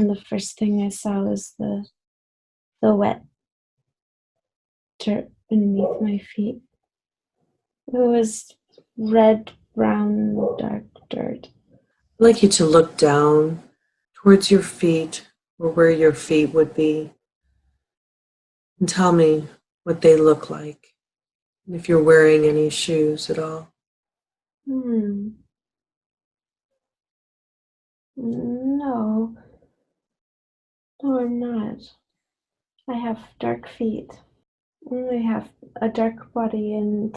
And the first thing I saw was the wet dirt beneath my feet. It was red, brown, dark dirt. I'd like you to look down towards your feet or where your feet would be and tell me what they look like and if you're wearing any shoes at all. No. No, I'm not. I have dark feet. I have a dark body and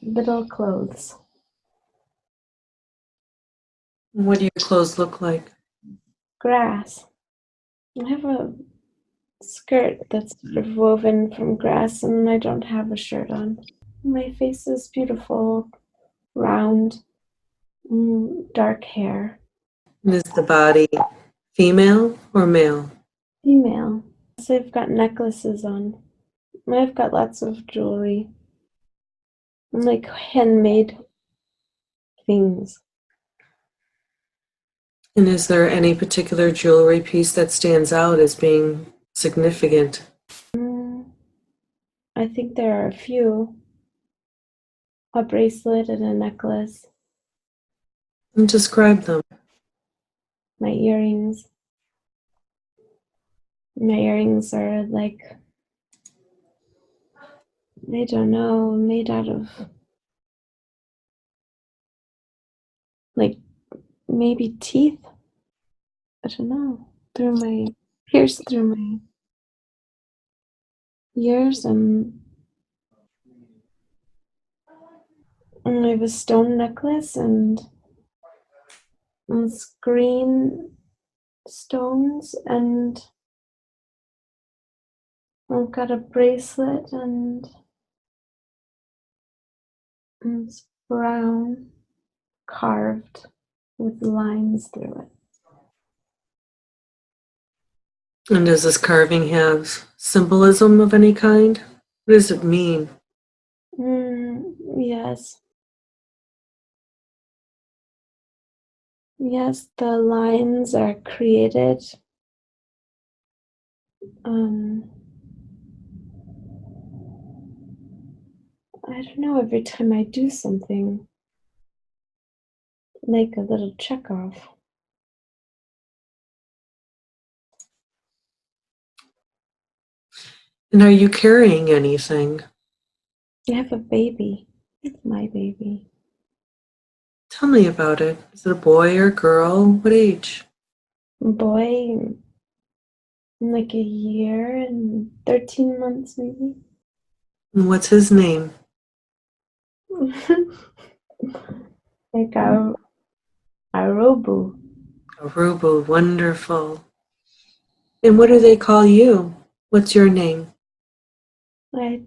little clothes. What do your clothes look like? Grass. I have a skirt that's sort of woven from grass, and I don't have a shirt on. My face is beautiful, round, dark hair. And is the body female or male? Female. So I've got necklaces on. I've got lots of jewelry. Like handmade things. And is there any particular jewelry piece that stands out as being significant? I think there are a few. A bracelet and a necklace. And describe them. My earrings. My earrings are like, I don't know, made out of like maybe teeth. I don't know. Pierced through my ears, and I have a stone necklace and green stones, and I've got a bracelet and it's brown, carved with lines through it. And does this carving have symbolism of any kind? What does it mean? Yes. Yes, the lines are created. I don't know, every time I do something, like a little check off. And are you carrying anything? I have a baby. It's my baby. Tell me about it. Is it a boy or a girl? What age? Boy, like a year and 13 months maybe. And what's his name? Like a robo. Aruba, wonderful. And what do they call you? What's your name? I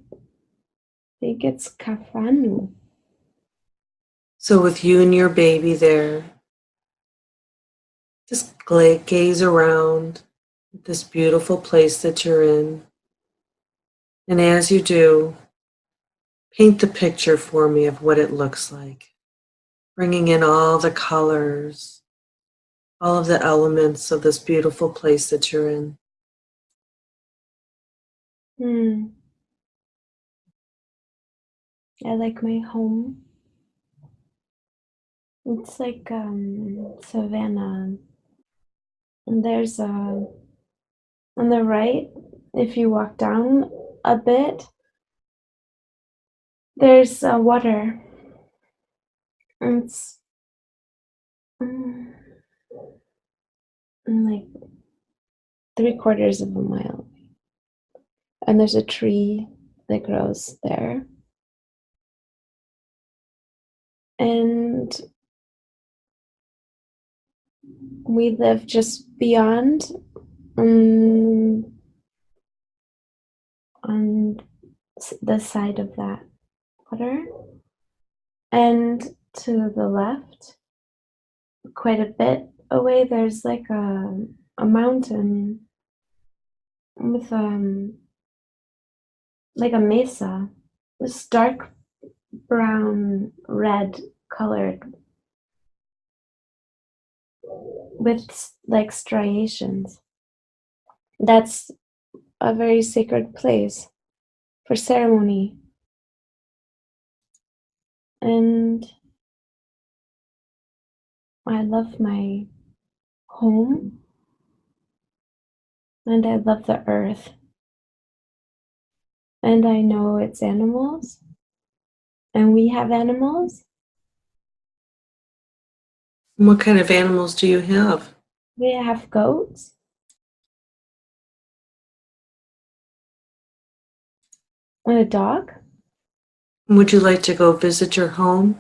think it's Kafanu. So with you and your baby there, just gaze around at this beautiful place that you're in. And as you do, paint the picture for me of what it looks like, bringing in all the colors, all of the elements of this beautiful place that you're in. I like my home. It's like Savannah. And there's on the right, if you walk down a bit, there's water. It's like 3/4 of a mile. And there's a tree that grows there. And we live just beyond on the side of that water. And to the left, quite a bit away, there's like a mountain with like a mesa, this dark brown red colored with like striations. That's a very sacred place for ceremony. And I love my home and I love the earth. And I know it's animals and we have animals. What kind of animals do you have? We have goats and a dog. Would you like to go visit your home?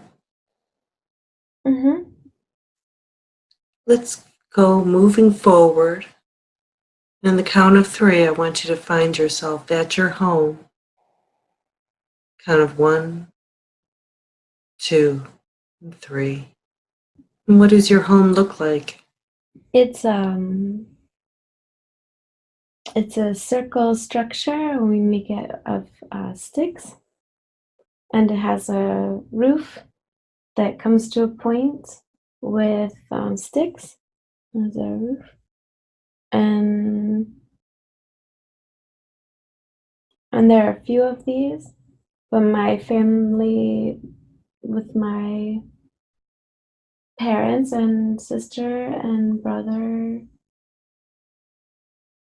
Mm-hmm. Let's go moving forward. On the count of 3, I want you to find yourself at your home. Count of 1, 2, and 3. And what does your home look like? It's a circle structure. We make it of sticks, and it has a roof that comes to a point with sticks as a roof, and there are a few of these. But my family, with my parents and sister and brother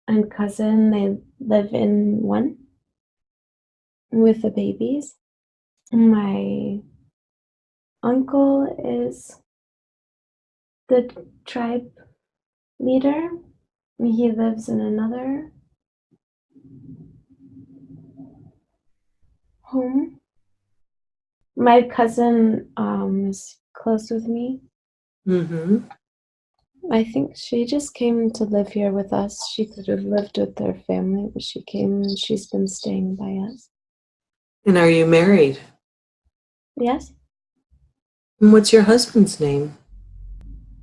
and cousin, they live in one with the babies. My uncle is the tribe leader. He lives in another home. My cousin is close with me. Mm-hmm. I think she just came to live here with us. She could have lived with her family, but she came and she's been staying by us. And are you married? Yes, And what's your husband's name?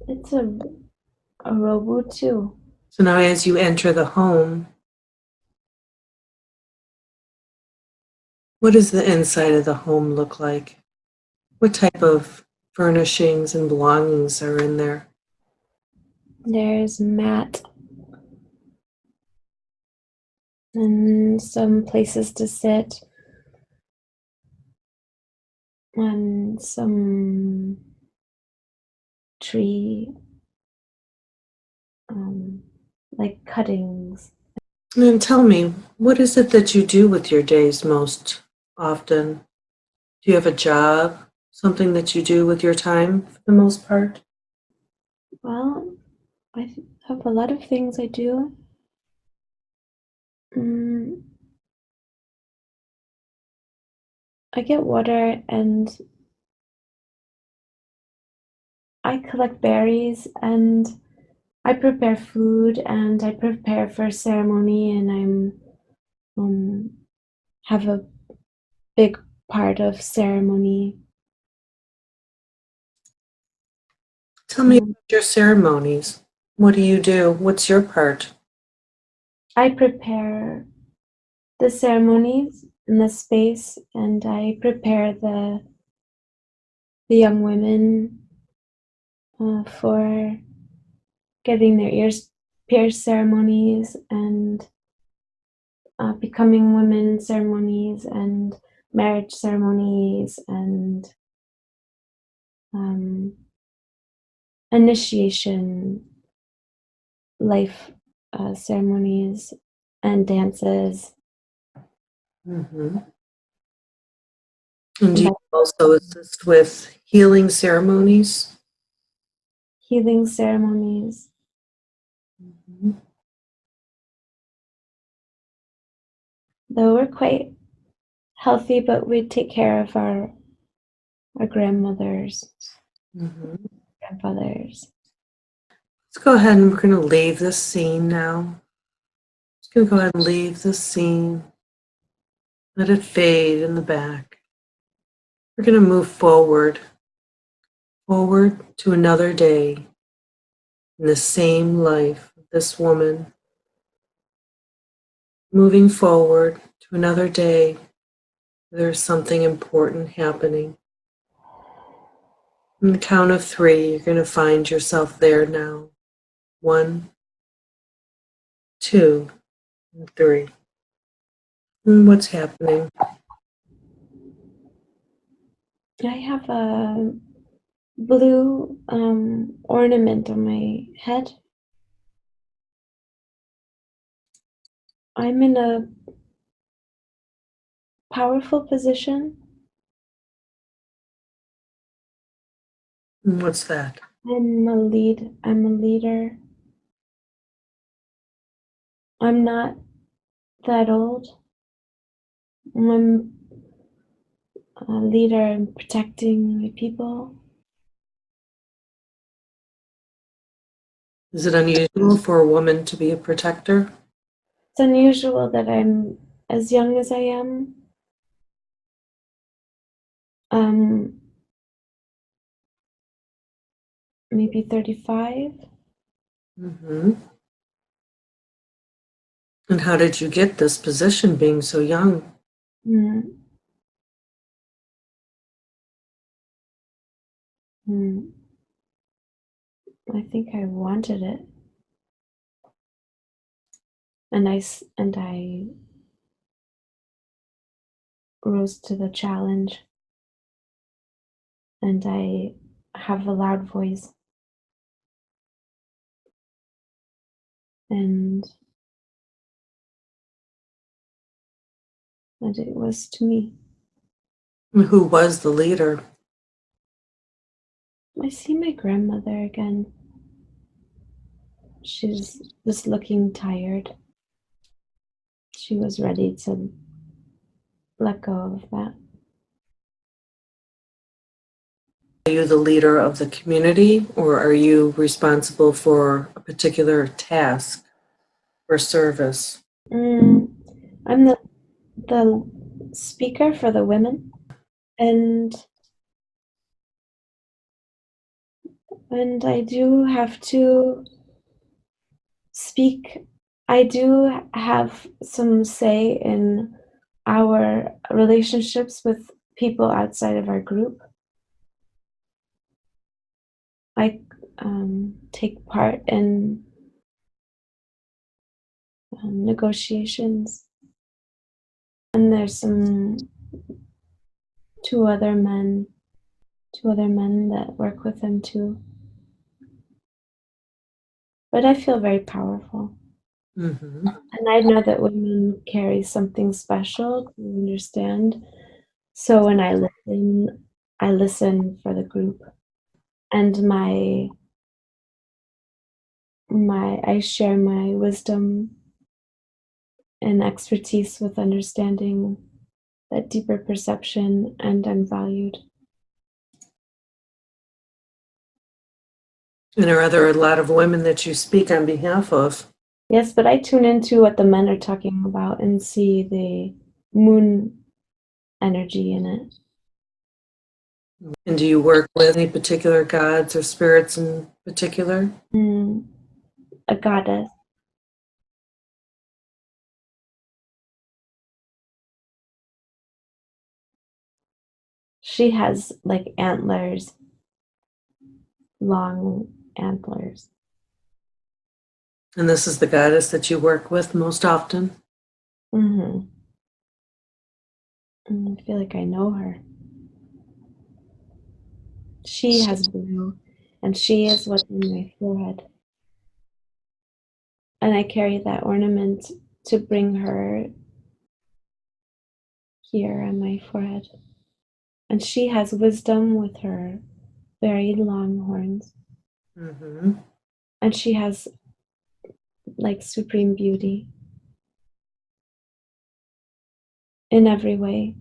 it's a robo too. So now as you enter the home, what does the inside of the home look like? What type of furnishings and belongings are in there? There's mat and some places to sit and some tree um, like cuttings. And then tell me, what is it that you do with your days most often? Do you have a job? Something that you do with your time for the most part? Well, have a lot of things I do. Mm, I get water and I collect berries and I prepare food and I prepare for ceremony and I'm have a big part of ceremony. Tell me Um, about your ceremonies. What do you do? What's your part? I prepare the ceremonies in the space and I prepare the young women for getting their ears pierced ceremonies and becoming women ceremonies and marriage ceremonies and um, initiation life ceremonies and dances. Mm-hmm. And do And you also assist with healing ceremonies? healing ceremonies. Mhm. Though we're quite healthy, but we take care of our grandmothers, Mhm. grandfathers. Let's go ahead and we're going to leave this scene now. Just going to go ahead and leave this scene. Let it fade in the back. We're going to move forward to another day in the same life of this woman. Moving forward to another day, there's something important happening. On the count of 3, you're going to find yourself there now. 1, 2, and 3. And what's happening? I have a blue ornament on my head. I'm in a powerful position. And what's that? I'm a leader. I'm not that old. I'm a leader in protecting my people. Is it unusual for a woman to be a protector? It's unusual that I'm as young as I am. Um, maybe 35. Mm-hmm. And how did you get this position being so young? Mm, mm. I think I wanted it, and I rose to the challenge, and I have a loud voice, and it was to me. Who was the leader? I see my grandmother again. She's just looking tired. She was ready to let go of that. Are you the leader of the community, or are you responsible for a particular task or service? Mm, I'm the speaker for the women, and I do have to speak. I do have some say in our relationships with people outside of our group. I take part in negotiations, and there's two other men, two other men that work with him too. But I feel very powerful. Mm-hmm. And I know that women carry something special to understand. So when I listen for the group. And I share my wisdom and expertise with understanding that deeper perception, and I'm valued. And are there a lot of women that you speak on behalf of? Yes, but I tune into what the men are talking about and see the moon energy in it. And do you work with any particular gods or spirits in particular? Mm, a goddess. She has like antlers, long antlers. And this is the goddess that you work with most often? Hmm. I feel like I know her. She has blue, and she is what's on my forehead. And I carry that ornament to bring her here on my forehead. And she has wisdom with her very long horns. Mm-hmm. And she has like supreme beauty in every way.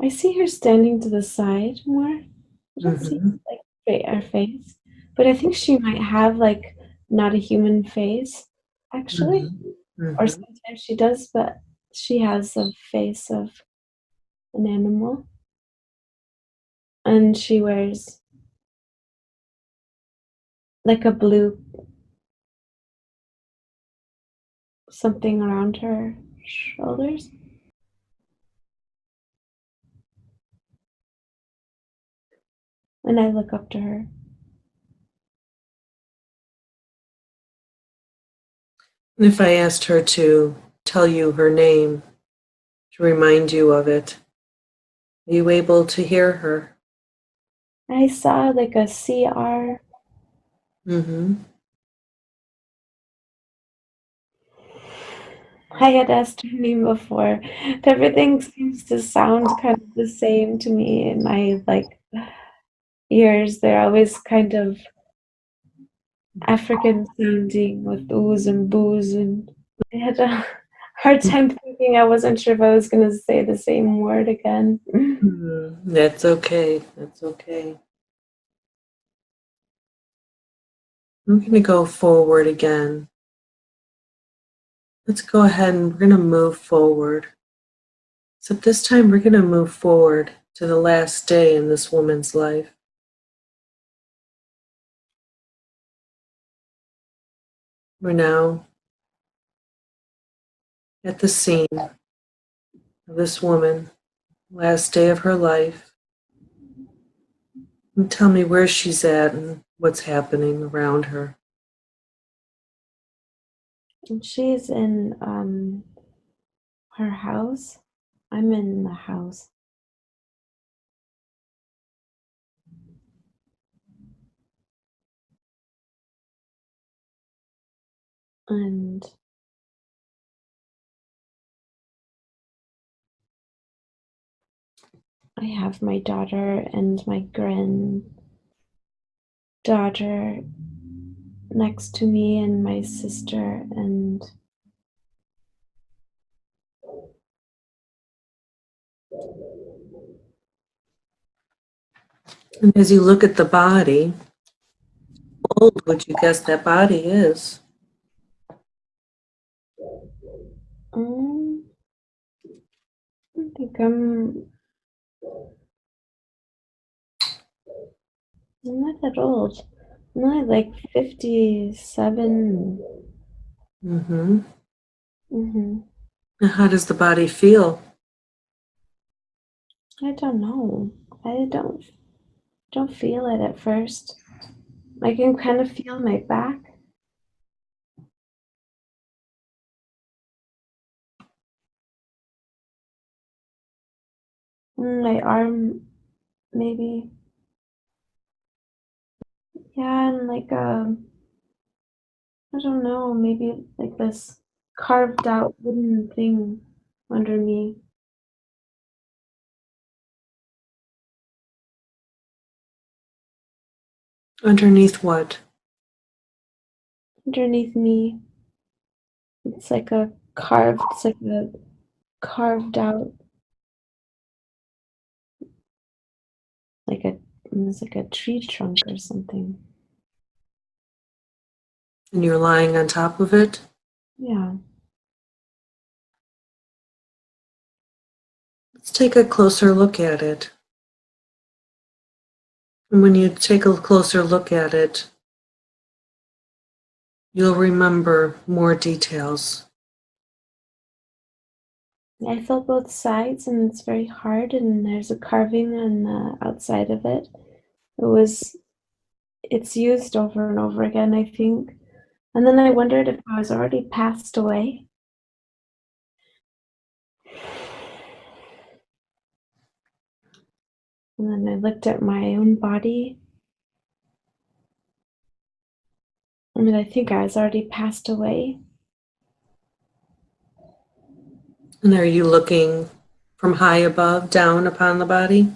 I see her standing to the side more. I don't see Mm-hmm. like straight her face. But I think she might have like not a human face, actually. Mm-hmm. Or Mm-hmm. sometimes she does, but she has a face of an animal. And she wears like a blue something around her shoulders. And I look up to her. And if I asked her to tell you her name, to remind you of it, are you able to hear her? I saw like a CR. Mm-hmm. I had asked her name before. Everything seems to sound kind of the same to me in my like ears. They're always kind of African sounding with oohs and boos, and I had a hard time thinking. I wasn't sure if I was going to say the same word again. That's okay. That's okay. I'm going to go forward again. Let's go ahead and we're going to move forward. So this time we're going to move forward to the last day in this woman's life. We're now at the scene of this woman, last day of her life. And tell me where she's at and what's happening around her. And she's in her house. I'm in the house. And I have my daughter and my granddaughter next to me, and my sister, and And as you look at the body, how old would you guess that body is? um, I think I'm not that old. I'm only like 57. Mm-hmm. Mm-hmm. And how does the body feel? I don't know. I don't feel it at first. I can kind of feel my back. My arm, maybe. Yeah, and like I don't know, maybe like this carved out wooden thing under me. Underneath what? Underneath me. It's like a carved out, like it's like a tree trunk or something. And you're lying on top of it? Yeah. Let's take a closer look at it. And when you take a closer look at it, you'll remember more details. I felt both sides, and it's very hard, and there's a carving on the outside of it. It's used over and over again, I think. And then I wondered if I was already passed away. And then I looked at my own body, and I think I was already passed away. And are you looking from high above down upon the body?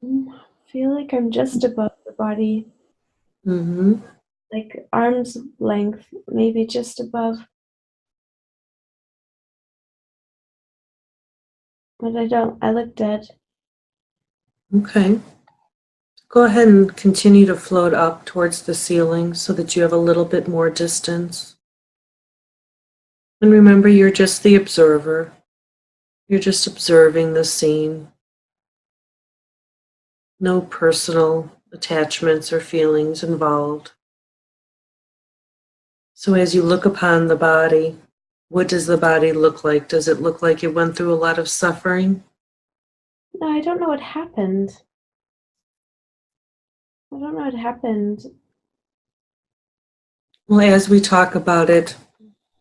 I feel like I'm just above the body, Mm-hmm. like arm's length, maybe just above. But I look dead. Okay. Go ahead and continue to float up towards the ceiling so that you have a little bit more distance. And remember, you're just the observer. You're just observing the scene. No personal attachments or feelings involved. So as you look upon the body, what does the body look like? Does it look like it went through a lot of suffering? No, I don't know what happened. I don't know what happened. Well, as we talk about it,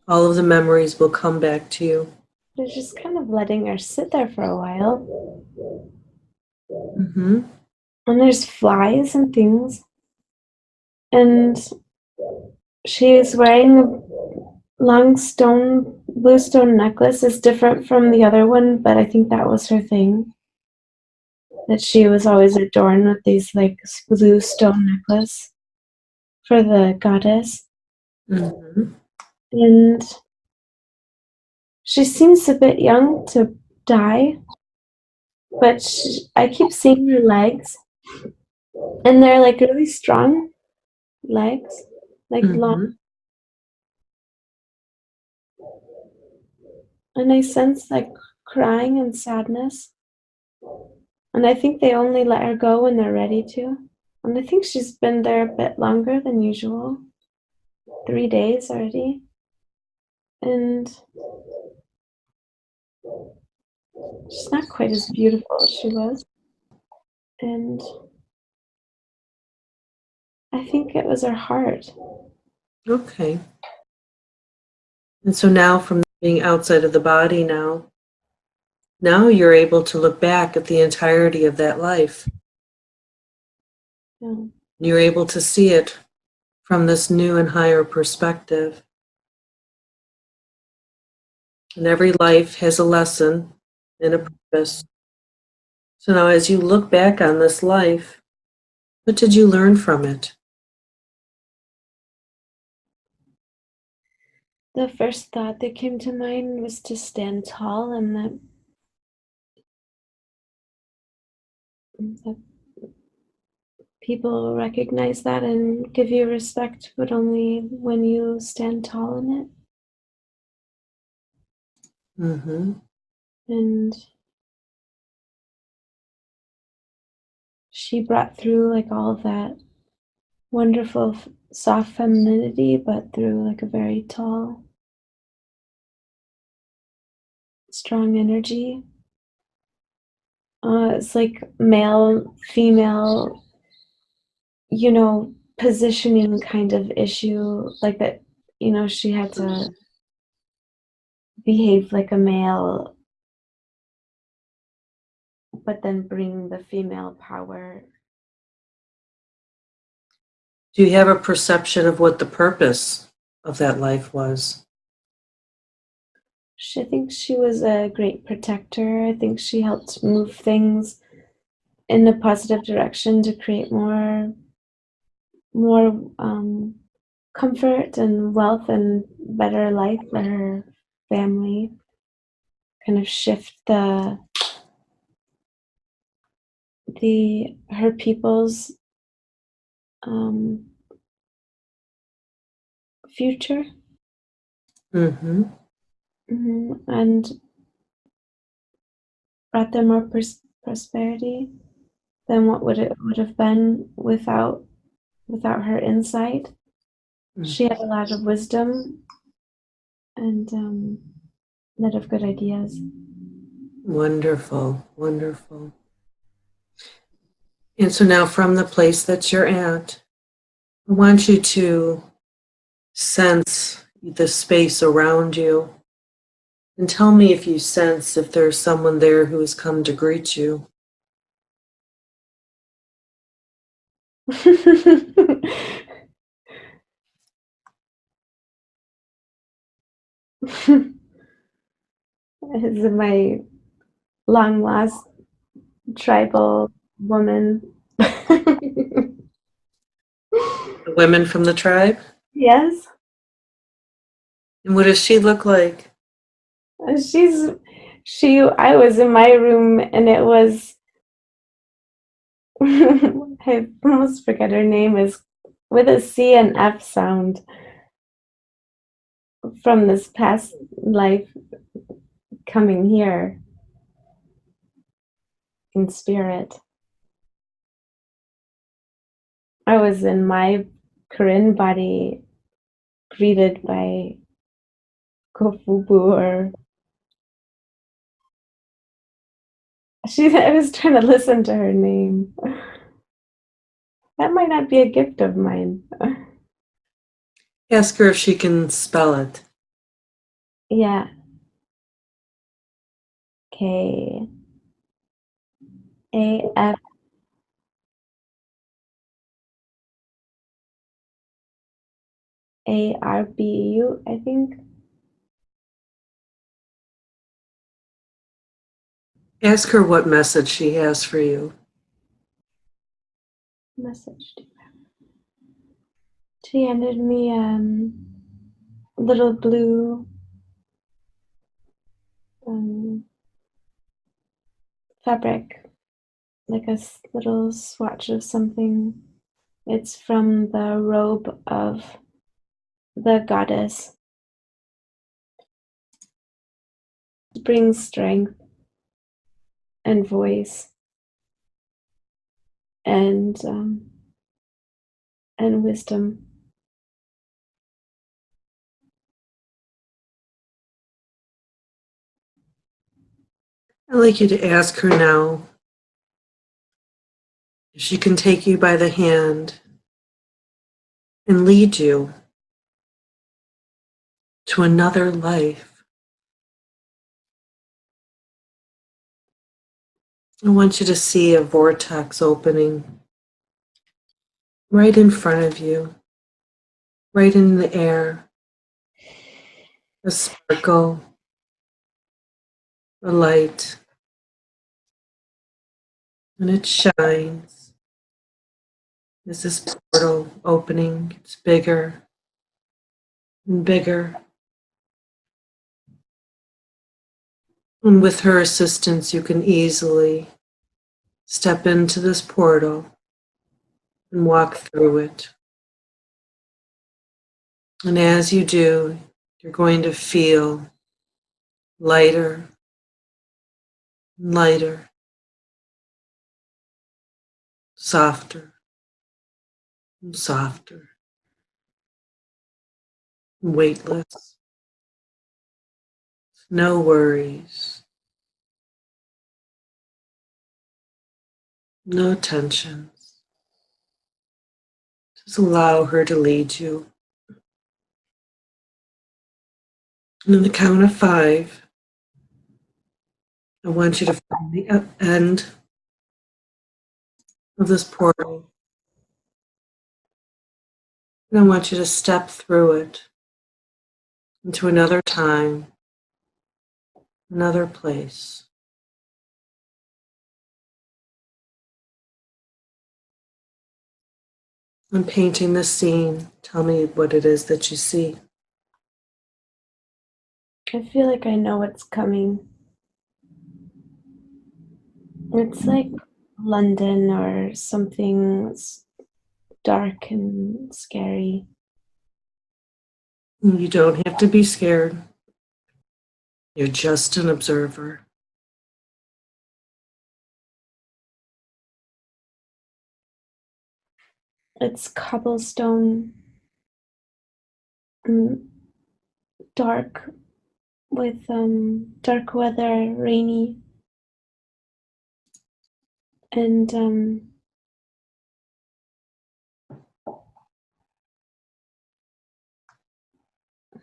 All of the memories will come back to you. They're just kind of letting her sit there for a while. Mm-hmm. And there's flies and things. And she's wearing a long blue stone necklace. It's different from the other one, but I think that was her thing. That she was always adorned with these like blue stone necklace for the goddess. Mm-hmm. And she seems a bit young to die, but I keep seeing her legs, and they're like really strong legs, like long. Mm-hmm. And I sense like crying and sadness. And I think they only let her go when they're ready to. And I think she's been there a bit longer than usual, 3 days already. And she's not quite as beautiful as she was. And I think it was her heart. Okay. And so now from being outside of the body now you're able to look back at the entirety of that life. Yeah. You're able to see it from this new and higher perspective. And every life has a lesson and a purpose. So now as you look back on this life, what did you learn from it? The first thought that came to mind was to stand tall, and that people recognize that and give you respect, but only when you stand tall in it. Mm-hmm. And she brought through like all of that wonderful soft femininity, but through like a very tall, strong energy. It's like male, female, positioning kind of issue, like that, she had to behave like a male, but then bring the female power. Do you have a perception of what the purpose of that life was? I think she was a great protector. I think she helped move things in a positive direction to create more comfort and wealth and better life for her family. Kind of shift her people's um, future. Mm-hmm. And brought them more prosperity than what would have been without her insight. She had a lot of wisdom and a lot of good ideas. Wonderful, wonderful. And so now from the place that you're at, I want you to sense the space around you and tell me if you sense if there's someone there who has come to greet you. Is my long lost tribal woman. The women from the tribe? Yes, And what does she look like? I was in my room and it was I almost forget her name, is with a C and F sound, from this past life coming here in spirit. I was in my Korean body greeted by Kofubu, or I was trying to listen to her name. That might not be a gift of mine. Ask her if she can spell it. Yeah. K A F A R B U, I think. Ask her what message she has for you. Message. She handed me little blue um, fabric, like a little swatch of something. It's from the robe of the goddess. It brings strength and voice and wisdom. I'd like you to ask her now if she can take you by the hand and lead you to another life. I want you to see a vortex opening right in front of you, right in the air, a sparkle, a light, and it shines. As this portal opening gets bigger and bigger. And with her assistance, you can easily step into this portal and walk through it. And as you do, you're going to feel lighter, lighter, softer, and softer, and weightless. No worries, no tensions. Just allow her to lead you. And on the count of 5, I want you to find the end of this portal. And I want you to step through it into another time, another place. I'm painting the scene. Tell me what it is that you see. I feel like I know what's coming. It's like London or something dark and scary. You don't have to be scared. You're just an observer. It's cobblestone, mm, dark with dark weather, rainy, and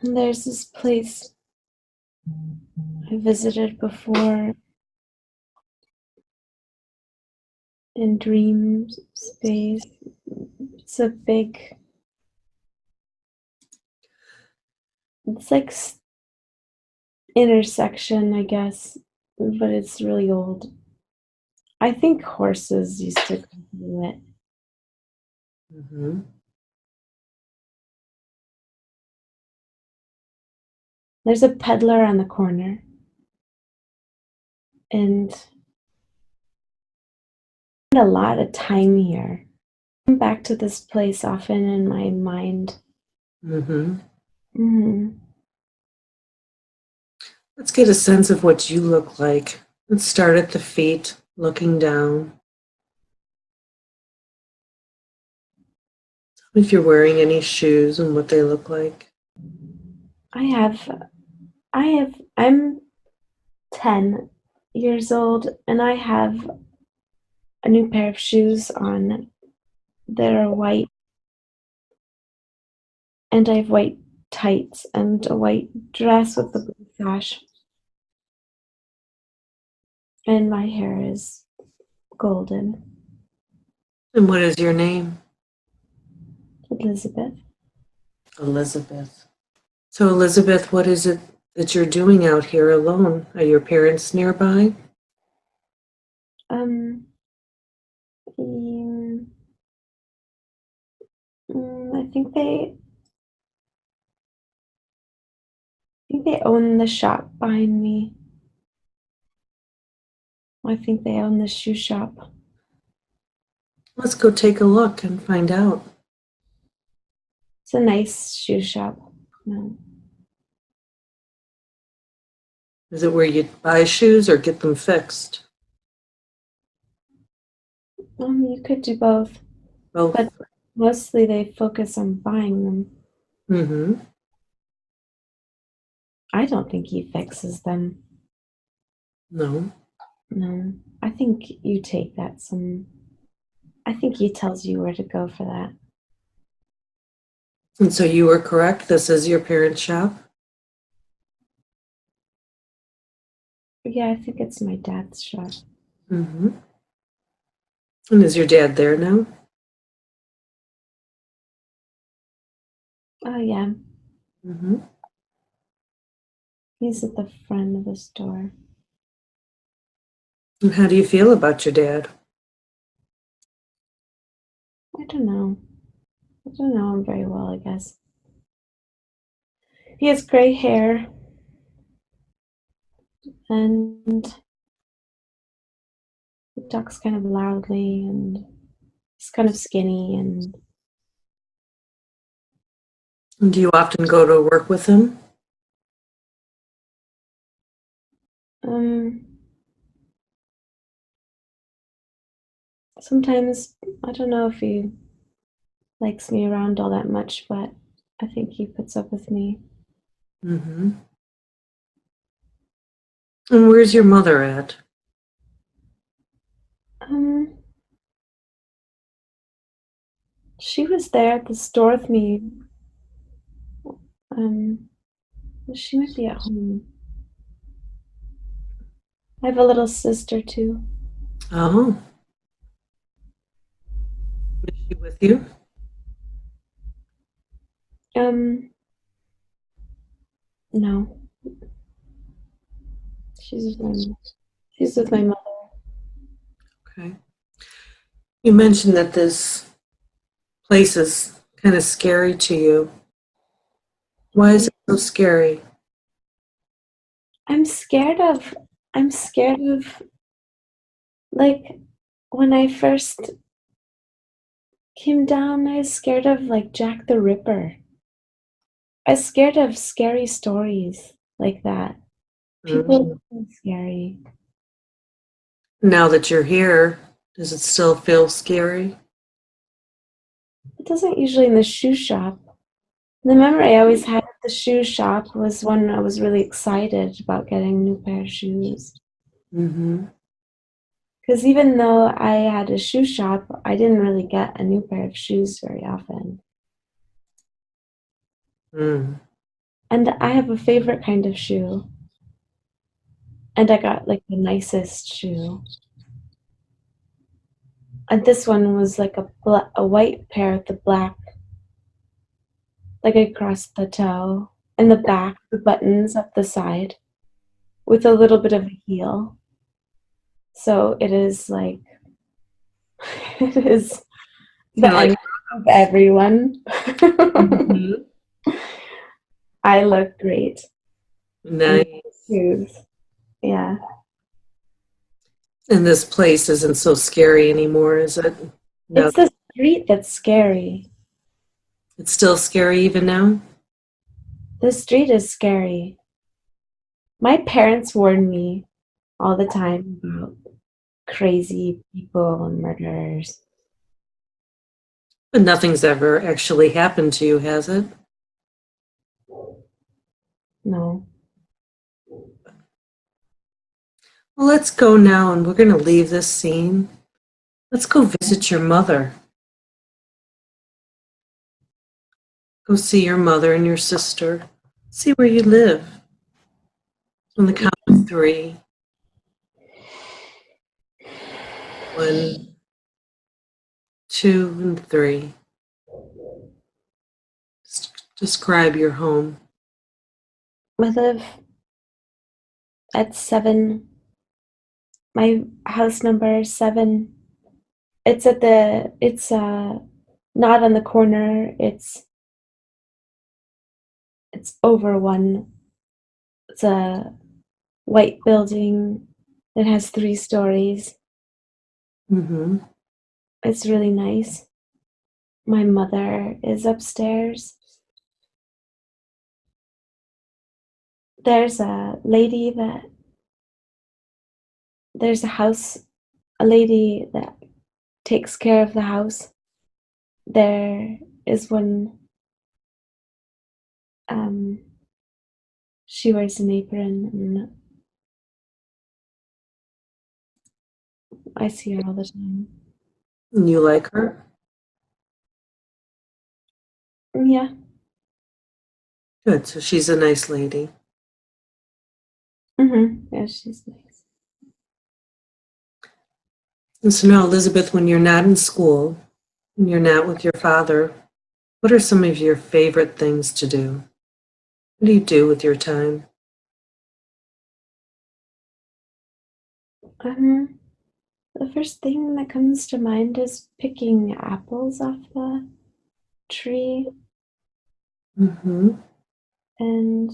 there's this place I visited before in dream space. It's a big, it's like intersection, I guess, but it's really old. I think horses used to come through it. Mm-hmm. There's a peddler on the corner, and a lot of time here. I come back to this place often in my mind. Mm-hmm. Mhm. Let's get a sense of what you look like. Let's start at the feet, looking down. If you're wearing any shoes and what they look like. I have, I'm 10 years old, and I have a new pair of shoes on that are white, and I have white tights and a white dress with a blue sash. And my hair is golden. And what is your name? Elizabeth. Elizabeth. So, Elizabeth, what is it that you're doing out here alone? Are your parents nearby? Um, mm, I think they own the shop behind me. I think they own the shoe shop. Let's go take a look and find out. It's a nice shoe shop. No. Is it where you buy shoes or get them fixed? You could do both, Both. but mostly they focus on buying them. Mm-hmm. I don't think he fixes them. No. No. I think you take that I think he tells you where to go for that. And so you were correct. This is your parents' shop? Yeah, I think it's my dad's shop. Mm-hmm. And is your dad there now? Oh, yeah. Mm-hmm. He's at the front of the store. And how do you feel about your dad? I don't know. I don't know him very well, I guess. He has gray hair and he talks kind of loudly and he's kind of skinny and And do you often go to work with him? um sometimes I don't know if he likes me around all that much, but I think he puts up with me. Mm-hmm. And where's your mother at? Um she was there at the store with me. Um she might be at home. I have a little sister too. Oh, is she with you? Um no, she's with my mother. Okay. You mentioned that this place is kind of scary to you. Why is it so scary? I'm scared of I'm scared of like when I first came down, I was scared of like Jack the Ripper. I was scared of scary stories like that. Mm. People are scary. Now that you're here, does it still feel scary? It doesn't usually in the shoe shop. The memory I always had at the shoe shop was when I was really excited about getting a new pair of shoes. Mm-hmm. Because even though I had a shoe shop, I didn't really get a new pair of shoes very often. Mm. And I have a favorite kind of shoe. And I got like the nicest shoe. And this one was like a white pair with the black, like across the toe, and the back, the buttons up the side, with a little bit of a heel. So it is like, it is Kind the of like, end of everyone. mhm. I look great in Nice. shoes. Yeah. And this place isn't so scary anymore, is it? No, It's the street that's scary. it's still scary even now? The street is scary. My parents warn me all the time about crazy people and murderers. But nothing's ever actually happened to you, has it? No. Well, let's go now and we're going to leave this scene. Let's go visit your mother. Go see your mother and your sister. See where you live. On the count of 3. 1, 2, and 3. Describe your home. I live at 7. My house number is 7. It's not on the corner. It's over one. It's a white building. It has 3 stories. Mm-hmm. It's really nice. My mother is upstairs. There's a lady that there's a lady that takes care of the house. There is one, um, she wears an apron, and I see her all the time. And you like her? Yeah. Good. So she's a nice lady. Yeah, she's nice. And so now, Elizabeth, when you're not in school, when you're not with your father, what are some of your favorite things to do? What do you do with your time? The first thing that comes to mind is picking apples off the tree, Mm-hmm. and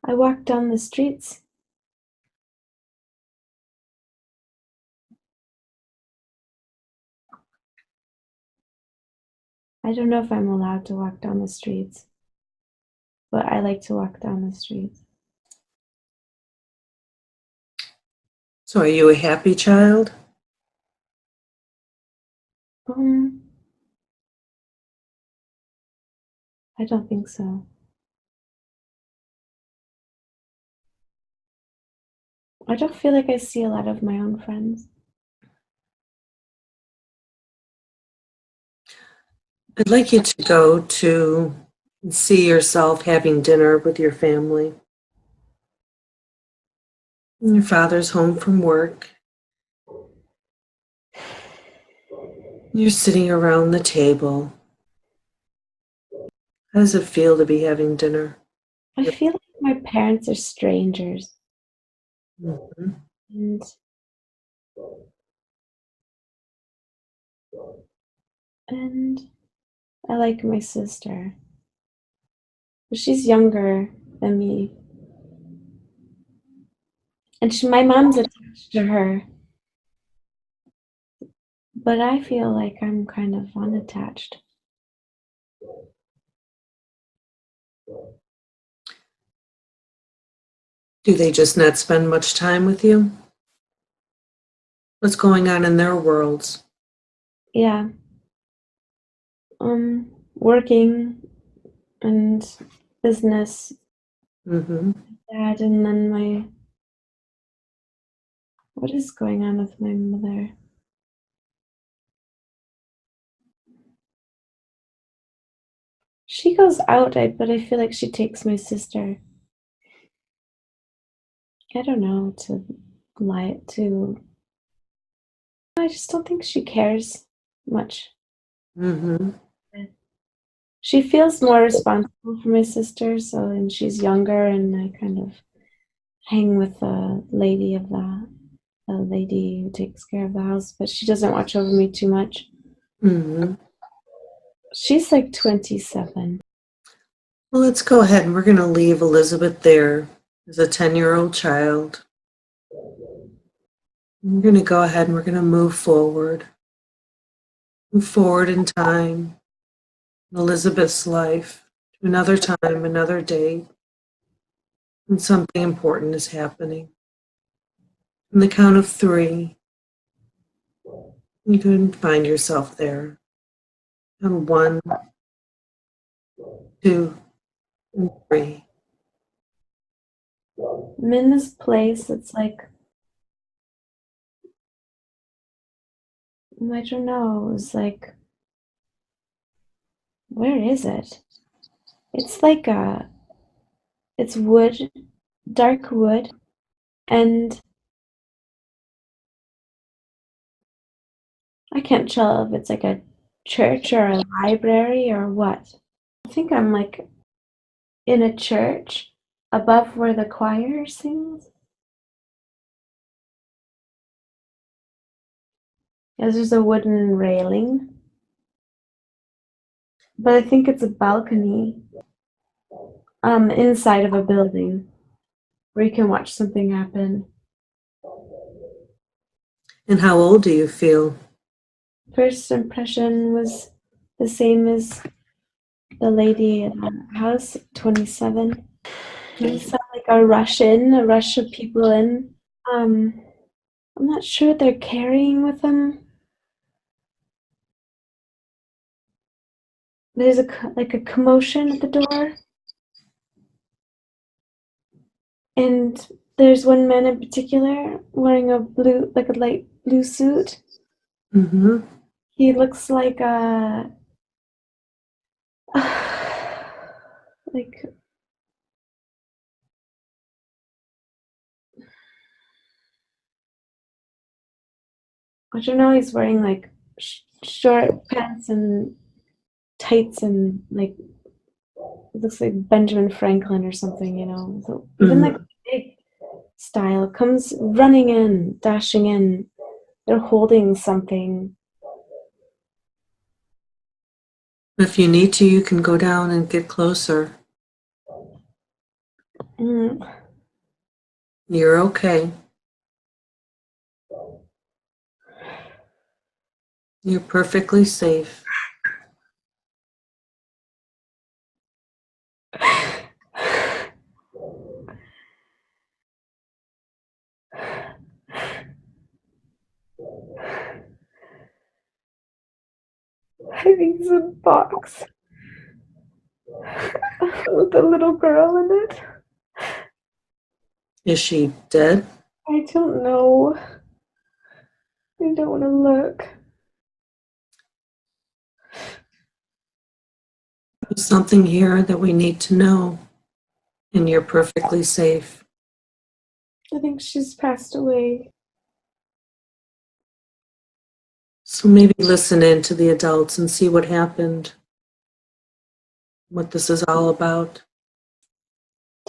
I walk down the streets. I don't know if I'm allowed to walk down the streets, but I like to walk down the streets. So are you a happy child? Um, I don't think so. I don't feel like I see a lot of my own friends. I'd like you to go to see yourself having dinner with your family. And your father's home from work. You're sitting around the table. How does it feel to be having dinner? I feel like my parents are strangers, Mhm. and and I like my sister. She's younger than me, and my mom's attached to her, but I feel like I'm kind of unattached. Do they just not spend much time with you? What's going on in their worlds? Yeah, working and business, Mm-hmm. dad, and then what is going on with my mother? She goes out, but I feel like she takes my sister. I don't know to lie to. I just don't think she cares much. Mm-hmm. She feels more responsible for my sister, so and she's younger, and I kind of hang with the lady who takes care of the house, but she doesn't watch over me too much. Mm-hmm. She's like 27. Well, let's go ahead and we're going to leave Elizabeth there as a 10-year-old child. We're going to go ahead and we're going to move forward. Move forward in time, in Elizabeth's life, to another time, another day, and something important is happening. On the count of 3, you can find yourself there. On 1, 2, and 3. I'm in this place. It's like I don't know. It's like Where is it? It's like it's wood, dark wood, and I can't tell if it's like a church or a library or what. I think I'm like in a church above where the choir sings. There's just a wooden railing, but I think it's a balcony inside of a building where you can watch something happen. And how old do you feel? First impression was the same as the lady in the house, 27. They sound like a rush of people in. I'm not sure what they're carrying with them. There's like a commotion at the door, and there's one man in particular wearing a light blue suit. Mm-hmm. He looks like like I don't know. He's wearing like short pants and tights and like it looks like Benjamin Franklin or something, you know. So even like Mm-hmm. big style comes running in, dashing in. They're holding something. If you need to, you can go down and get closer. Mm. You're okay. You're perfectly safe. I think it's a box with a little girl in it. Is she dead? I don't know. I don't want to look. There's something here that we need to know, and you're perfectly safe. I think she's passed away. So maybe listen in to the adults and see what happened, what this is all about.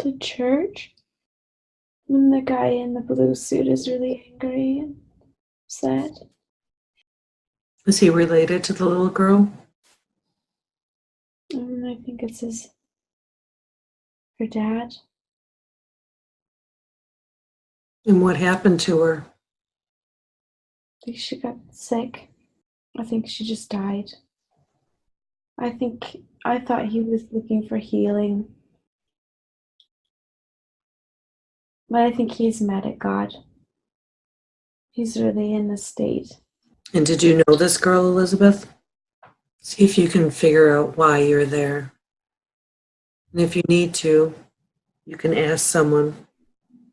To church when the guy in the blue suit is really angry and upset. Is he related to the little girl? I think it's her dad. And what happened to her? I think she got sick. I think she just died. I thought he was looking for healing, but I think he's mad at God. He's really in a state. And did you know this girl, Elizabeth? See if you can figure out why you're there. And if you need to, you can ask someone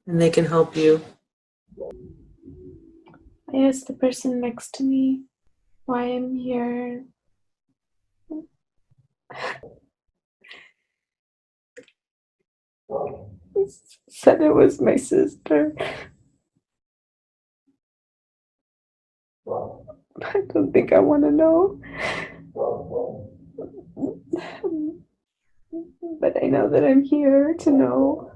and they can help you. I asked the person next to me why I'm here. He said it was my sister. I don't think I want to know. But I know that I'm here to know.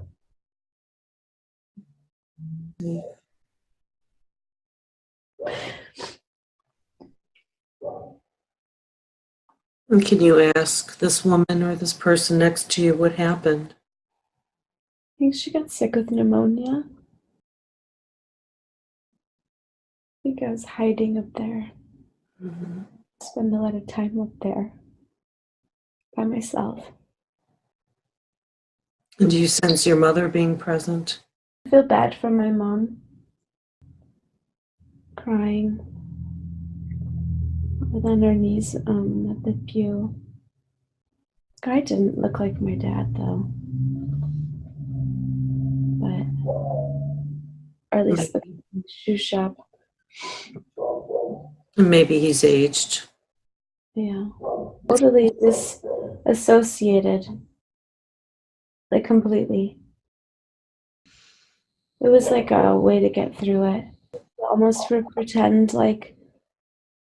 And can you ask this woman or this person next to you what happened? I think she got sick with pneumonia. I think I was hiding up there. Mm-hmm. Spend a lot of time up there by myself. And do you sense your mother being present? I feel bad for my mom crying on her knees at the pew. Guy didn't look like my dad though, but or at least the shoe shop. Maybe he's aged. Yeah. totally disassociated, like completely. It was like a way to get through it. Almost for pretend like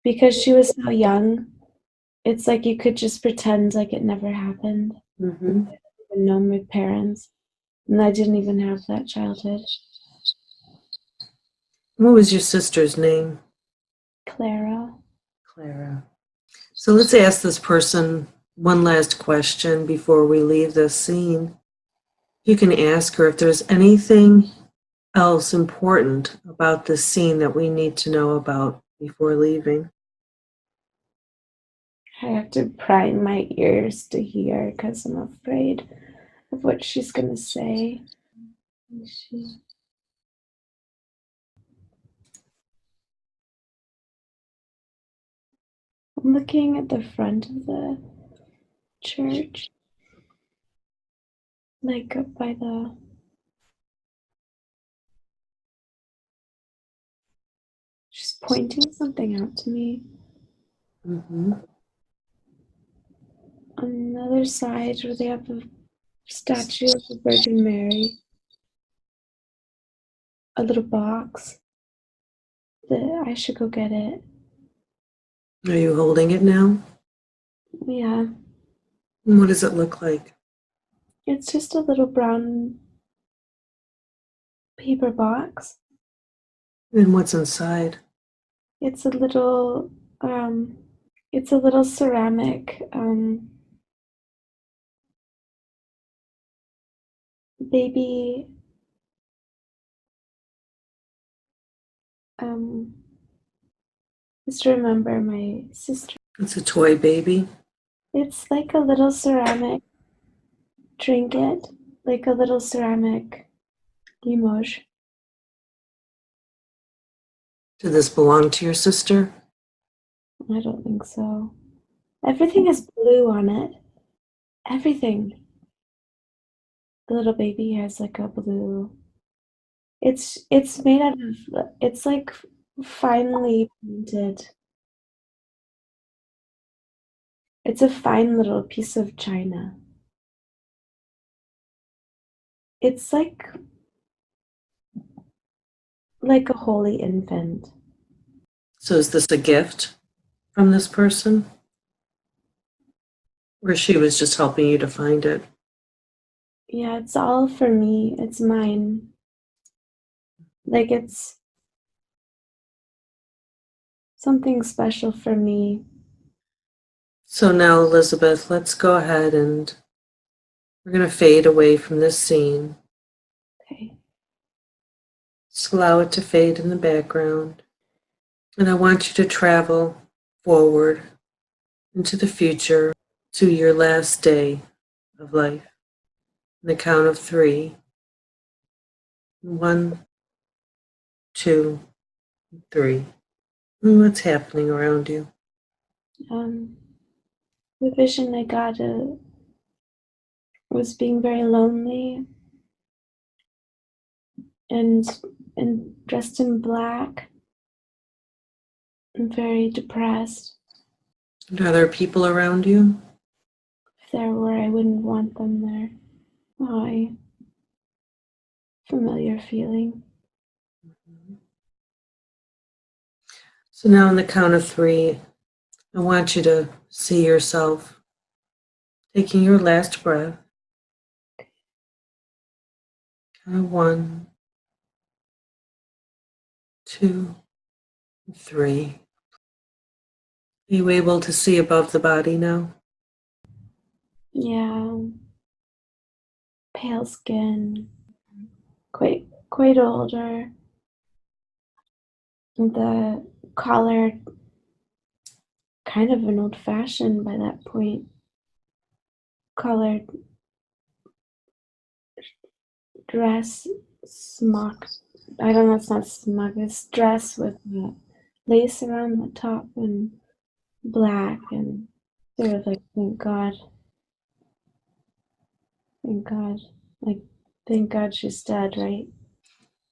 because she was so young, it's like you could just pretend like it never happened. Mm-hmm. I didn't even know my parents, and I didn't even have that childhood. What was your sister's name? Clara. Clara. So let's ask this person one last question before we leave this scene. You can ask her if there's anything else important about this scene that we need to know about before leaving. I have to prime my ears to hear because I'm afraid of what she's gonna say. I'm looking at the front of the church, like up by the. She's pointing something out to me. Mm-hmm. On the other side, where they have a statue of the Virgin Mary, a little box. That I should go get it. Are you holding it now? Yeah, And what does it look like? it's just a little brown paper box. And what's inside? It's a little, it's a little ceramic baby. Just remember my sister. It's a toy baby. It's like a little ceramic trinket, like a little ceramic limoges. Did this belong to your sister? I don't think so. Everything has blue on it. Everything. The little baby has like a blue. It's made out of. It's like finely painted. It's a fine little piece of china. It's like a holy infant. So is this a gift from this person? Or she was just helping you to find it? Yeah, it's all for me. It's mine. Like it's something special for me. So now, Elizabeth, let's go ahead and we're going to fade away from this scene. Okay. Just allow it to fade in the background. And I want you to travel forward into the future to your last day of life. On the count of 3. 1, 2, 3. And what's happening around you? The vision I got was being very lonely and and dressed in black and very depressed. Are there people around you? If there were, I wouldn't want them there. Oh, familiar feeling. So now on the count of 3, I want you to see yourself taking your last breath. Count of 1, 2, 3. Are you able to see above the body now? Yeah, pale skin, quite older. The collar, kind of an old fashioned by that point. Collared dress, smock. I don't know, it's not smock, it's dress with lace around the top and black and sort of like, thank God. Like, thank God she's dead, right?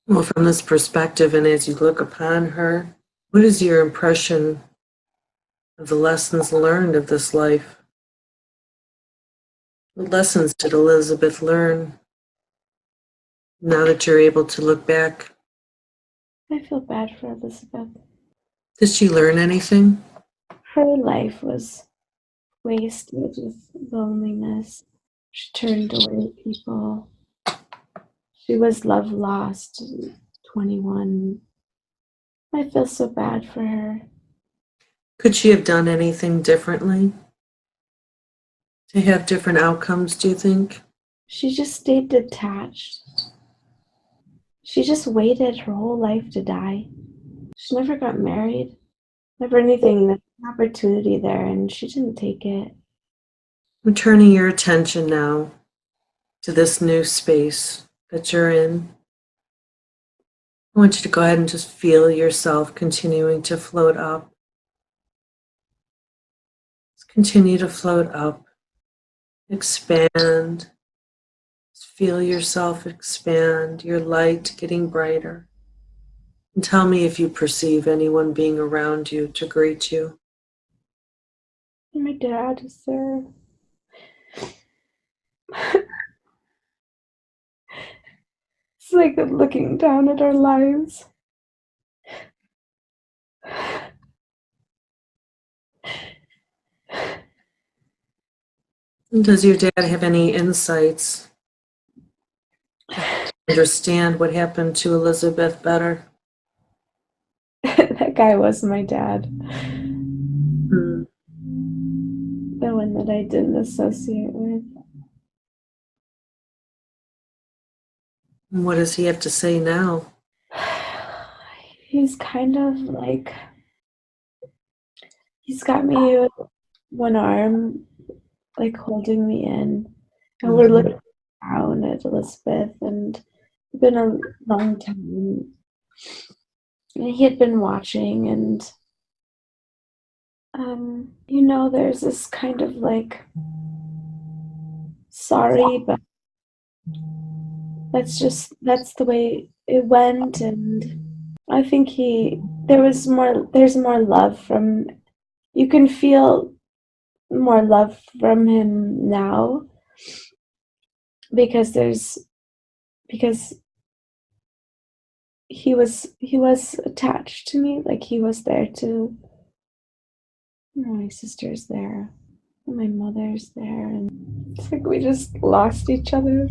Well, from this perspective, and as you look upon her, what is your impression of the lessons learned of this life? What lessons did Elizabeth learn now that you're able to look back? I feel bad for Elizabeth. Did she learn anything? Her life was wasted with loneliness. She turned away people. She was love lost, 21. I feel so bad for her. Could she have done anything differently to have different outcomes, do you think? She just stayed detached. She just waited her whole life to die. She never got married, never anything. There's an opportunity there, and she didn't take it. I'm turning your attention now to this new space that you're in. I want you to go ahead and just feel yourself continuing to float up. Just continue to float up, expand. Just feel yourself expand, your light getting brighter. And tell me if you perceive anyone being around you to greet you. And my dad is there. It's like I'm looking down at our lives. And does your dad have any insights to understand what happened to Elizabeth better? That guy was my dad. Hmm. The one that I didn't associate with. And what does he have to say now? He's kind of like, he's got me with one arm, like holding me in. And we're Mhm. looking down at Elizabeth, and it's been a long time. And he had been watching, and there's this kind of like sorry, but that's the way it went. And I think there's more love from, you can feel more love from him now, because he was attached to me, like he was there to, my sister's there, and my mother's there, and it's like we just lost each other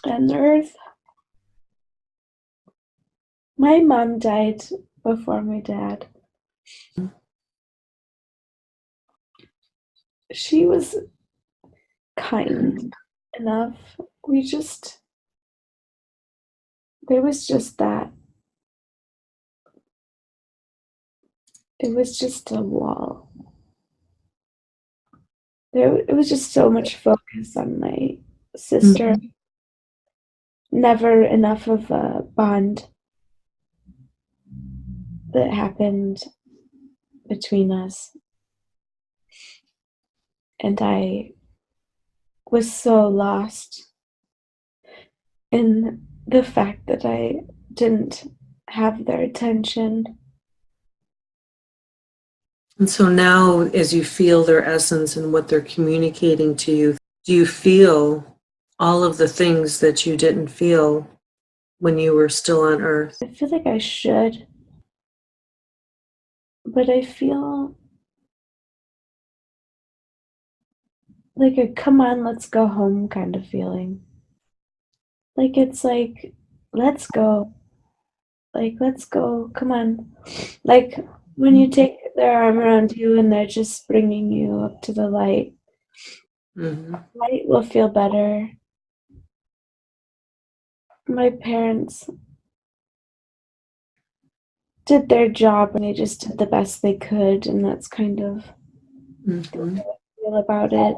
on earth. My mom died before my dad. She was kind enough. We just There was just that. It was just a wall. It was just so much focus on my sister. Mhm. Never enough of a bond that happened between us. And I was so lost in the fact that I didn't have their attention. And so now, as you feel their essence and what they're communicating to you, do you feel all of the things that you didn't feel when you were still on Earth? I feel like I should, but I feel like a come on, let's go home kind of feeling. Like it's like, let's go. Like, let's go. Come on. Like when you take their arm around you and they're just bringing you up to the light, Mm-hmm. light will feel better. My parents did their job and they just did the best they could, and that's kind of Mm-hmm. feel about it.